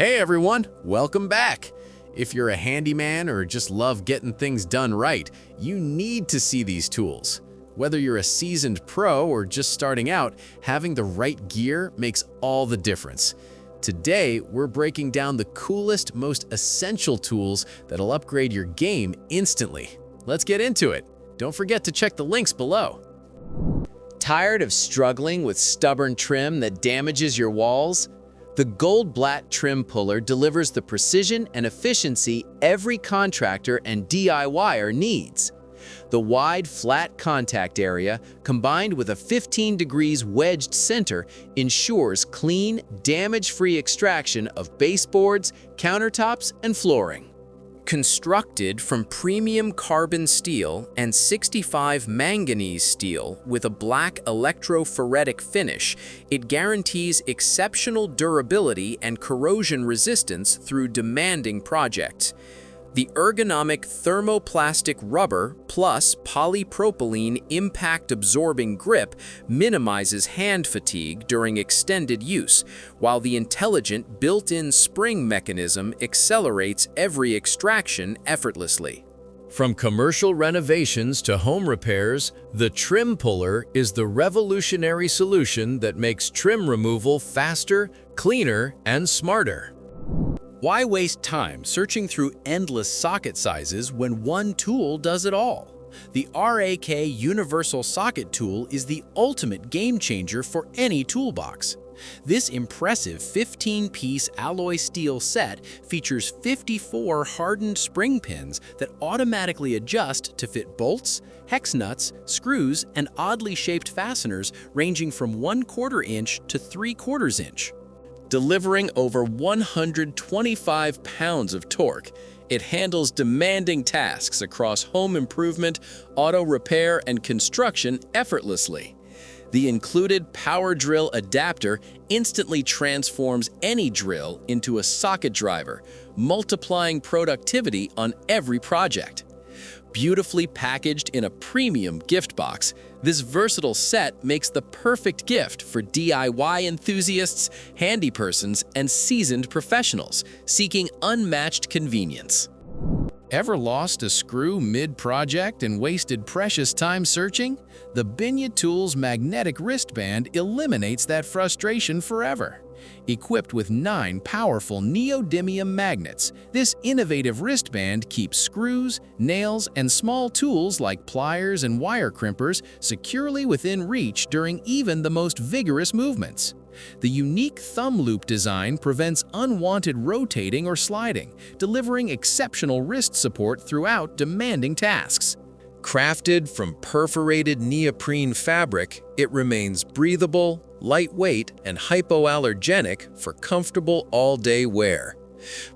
Hey everyone, welcome back. If you're a handyman or just love getting things done right, you need to see these tools. Whether you're a seasoned pro or just starting out, having the right gear makes all the difference. Today, we're breaking down the coolest, most essential tools that'll upgrade your game instantly. Let's get into it. Don't forget to check the links below. Tired of struggling with stubborn trim that damages your walls? The Goldblatt trim puller delivers the precision and efficiency every contractor and DIYer needs. The wide, flat contact area, combined with a 15 degrees wedged center, ensures clean, damage-free extraction of baseboards, countertops, and flooring. Constructed from premium carbon steel and 65 manganese steel with a black electrophoretic finish, it guarantees exceptional durability and corrosion resistance through demanding projects. The ergonomic thermoplastic rubber plus polypropylene impact-absorbing grip minimizes hand fatigue during extended use, while the intelligent built-in spring mechanism accelerates every extraction effortlessly. From commercial renovations to home repairs, the trim puller is the revolutionary solution that makes trim removal faster, cleaner, and smarter. Why waste time searching through endless socket sizes when one tool does it all? The RAK Universal Socket Tool is the ultimate game changer for any toolbox. This impressive 15-piece alloy steel set features 54 hardened spring pins that automatically adjust to fit bolts, hex nuts, screws, and oddly shaped fasteners ranging from 1/4 inch to 3/4 inch. Delivering over 125 pounds of torque, it handles demanding tasks across home improvement, auto repair, and construction effortlessly. The included power drill adapter instantly transforms any drill into a socket driver, multiplying productivity on every project. Beautifully packaged in a premium gift box, this versatile set makes the perfect gift for DIY enthusiasts, handypersons, and seasoned professionals seeking unmatched convenience. Ever lost a screw mid-project and wasted precious time searching? The Binyatools magnetic wristband eliminates that frustration forever. Equipped with 9 powerful neodymium magnets, this innovative wristband keeps screws, nails, and small tools like pliers and wire crimpers securely within reach during even the most vigorous movements. The unique thumb loop design prevents unwanted rotating or sliding, delivering exceptional wrist support throughout demanding tasks. Crafted from perforated neoprene fabric, it remains breathable, lightweight, and hypoallergenic for comfortable all-day wear.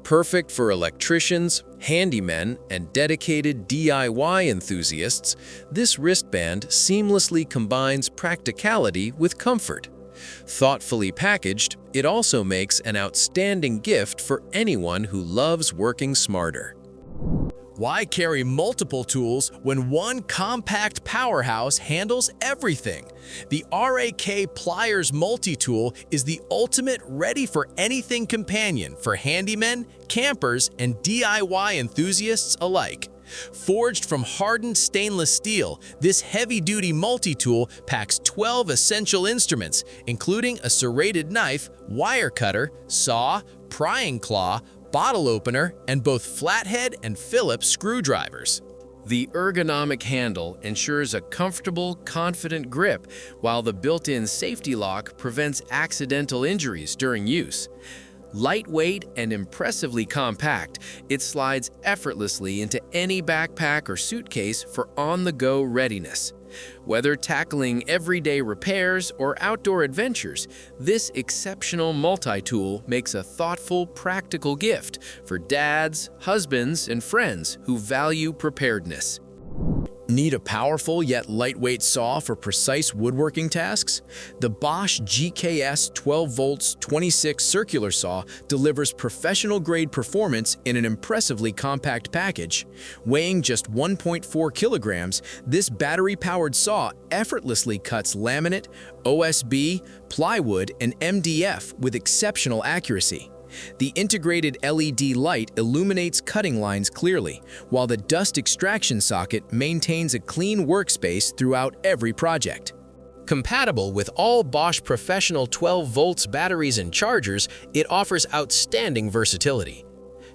Perfect for electricians, handymen, and dedicated DIY enthusiasts, this wristband seamlessly combines practicality with comfort. Thoughtfully packaged, it also makes an outstanding gift for anyone who loves working smarter. Why carry multiple tools when one compact powerhouse handles everything? The RAK Pliers Multitool is the ultimate ready-for-anything companion for handymen, campers, and DIY enthusiasts alike. Forged from hardened stainless steel, this heavy-duty multi-tool packs 12 essential instruments, including a serrated knife, wire cutter, saw, prying claw, bottle opener, and both flathead and Phillips screwdrivers. The ergonomic handle ensures a comfortable, confident grip, while the built-in safety lock prevents accidental injuries during use. Lightweight and impressively compact, it slides effortlessly into any backpack or suitcase for on-the-go readiness. Whether tackling everyday repairs or outdoor adventures, this exceptional multi-tool makes a thoughtful, practical gift for dads, husbands, and friends who value preparedness. Need a powerful yet lightweight saw for precise woodworking tasks? The Bosch GKS 12 volts 26 circular saw delivers professional-grade performance in an impressively compact package. Weighing just 1.4 kilograms, this battery-powered saw effortlessly cuts laminate, OSB, plywood, and MDF with exceptional accuracy. The integrated LED light illuminates cutting lines clearly, while the dust extraction socket maintains a clean workspace throughout every project. Compatible with all Bosch professional 12 volts batteries and chargers, it offers outstanding versatility.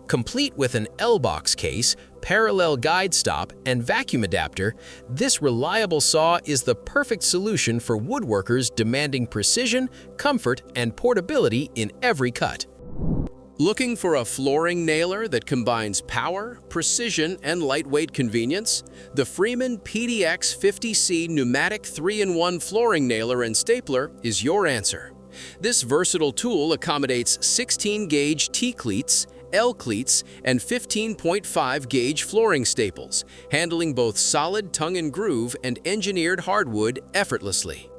Complete with an L-box case, parallel guide stop, and vacuum adapter, this reliable saw is the perfect solution for woodworkers demanding precision, comfort, and portability in every cut. Looking for a flooring nailer that combines power, precision, and lightweight convenience? The Freeman PDX 50C pneumatic 3-in-1 flooring nailer and stapler is your answer. This versatile tool accommodates 16-gauge T-cleats, L-cleats, and 15.5-gauge flooring staples, handling both solid tongue and groove and engineered hardwood effortlessly.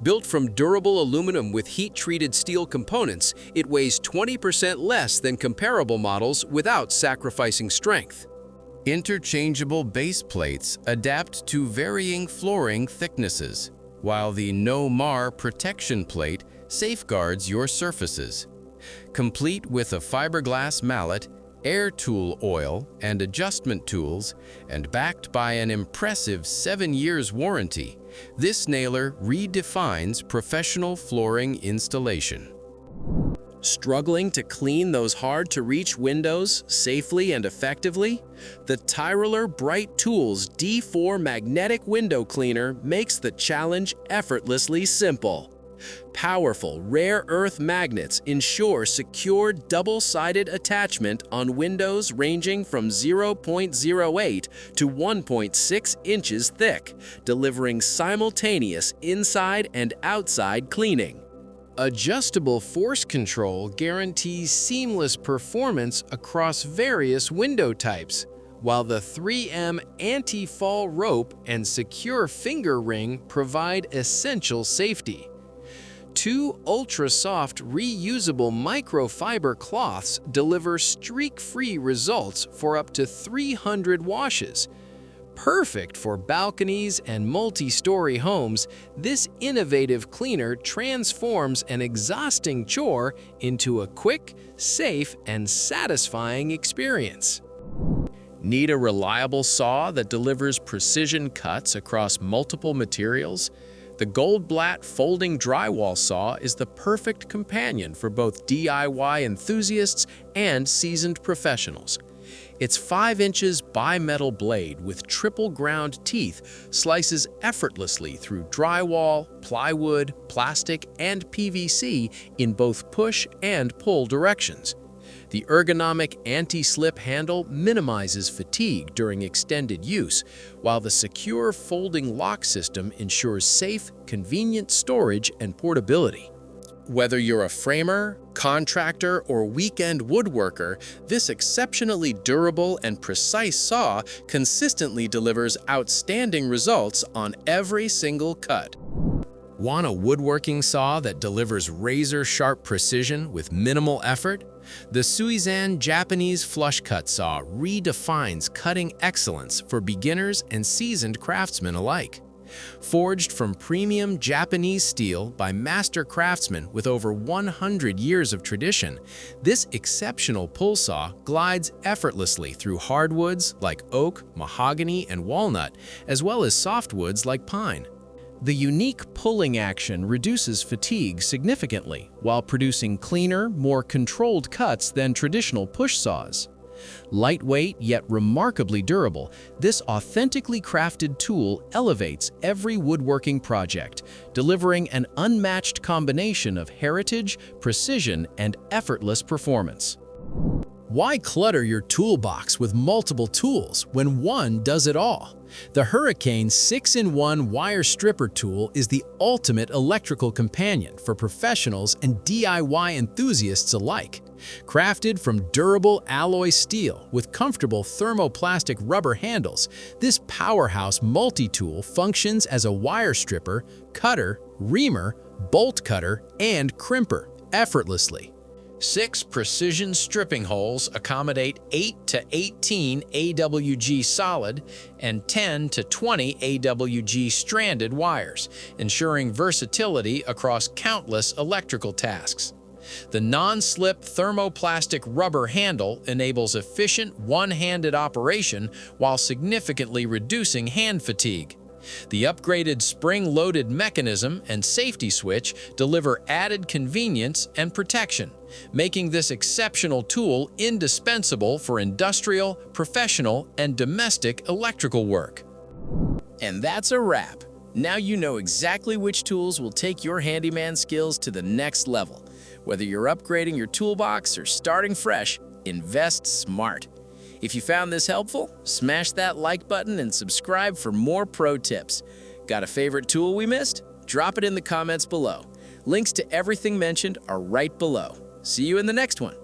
Built from durable aluminum with heat-treated steel components, it weighs 20% less than comparable models without sacrificing strength. Interchangeable base plates adapt to varying flooring thicknesses, while the No-Mar protection plate safeguards your surfaces. Complete with a fiberglass mallet, air tool oil, and adjustment tools, and backed by an impressive 7 years warranty, this nailer redefines professional flooring installation. Struggling to clean those hard-to-reach windows safely and effectively? The Tyroler Bright Toolz D4 Magnetic Window Cleaner makes the challenge effortlessly simple. Powerful rare earth magnets ensure secure double-sided attachment on windows ranging from 0.08 to 1.6 inches thick, delivering simultaneous inside and outside cleaning. Adjustable force control guarantees seamless performance across various window types, while the 3M anti-fall rope and secure finger ring provide essential safety. 2 ultra-soft reusable microfiber cloths deliver streak-free results for up to 300 washes. Perfect for balconies and multi-story homes, this innovative cleaner transforms an exhausting chore into a quick, safe, and satisfying experience. Need a reliable saw that delivers precision cuts across multiple materials? The Goldblatt folding drywall saw is the perfect companion for both DIY enthusiasts and seasoned professionals. Its 5 inches bimetal blade with triple ground teeth slices effortlessly through drywall, plywood, plastic, and PVC in both push and pull directions. The ergonomic anti-slip handle minimizes fatigue during extended use, while the secure folding lock system ensures safe, convenient storage and portability. Whether you're a framer, contractor, or weekend woodworker, this exceptionally durable and precise saw consistently delivers outstanding results on every single cut. Want a woodworking saw that delivers razor-sharp precision with minimal effort? The Suizan Japanese flush cut saw redefines cutting excellence for beginners and seasoned craftsmen alike. Forged from premium Japanese steel by master craftsmen with over 100 years of tradition, this exceptional pull saw glides effortlessly through hardwoods like oak, mahogany, and walnut, as well as softwoods like pine. The unique pulling action reduces fatigue significantly while producing cleaner, more controlled cuts than traditional push saws. Lightweight yet remarkably durable, this authentically crafted tool elevates every woodworking project, delivering an unmatched combination of heritage, precision, and effortless performance. Why clutter your toolbox with multiple tools when one does it all? The Hurricane 6-in-1 wire stripper tool is the ultimate electrical companion for professionals and DIY enthusiasts alike. Crafted from durable alloy steel with comfortable thermoplastic rubber handles, this powerhouse multi-tool functions as a wire stripper, cutter, reamer, bolt cutter, and crimper effortlessly. 6 precision stripping holes accommodate 8 to 18 AWG solid and 10 to 20 AWG stranded wires, ensuring versatility across countless electrical tasks. The non-slip thermoplastic rubber handle enables efficient one-handed operation while significantly reducing hand fatigue. The upgraded spring-loaded mechanism and safety switch deliver added convenience and protection, making this exceptional tool indispensable for industrial, professional, and domestic electrical work. And that's a wrap. Now you know exactly which tools will take your handyman skills to the next level. Whether you're upgrading your toolbox or starting fresh, invest smart. If you found this helpful, smash that like button and subscribe for more pro tips. Got a favorite tool we missed? Drop it in the comments below. Links to everything mentioned are right below. See you in the next one.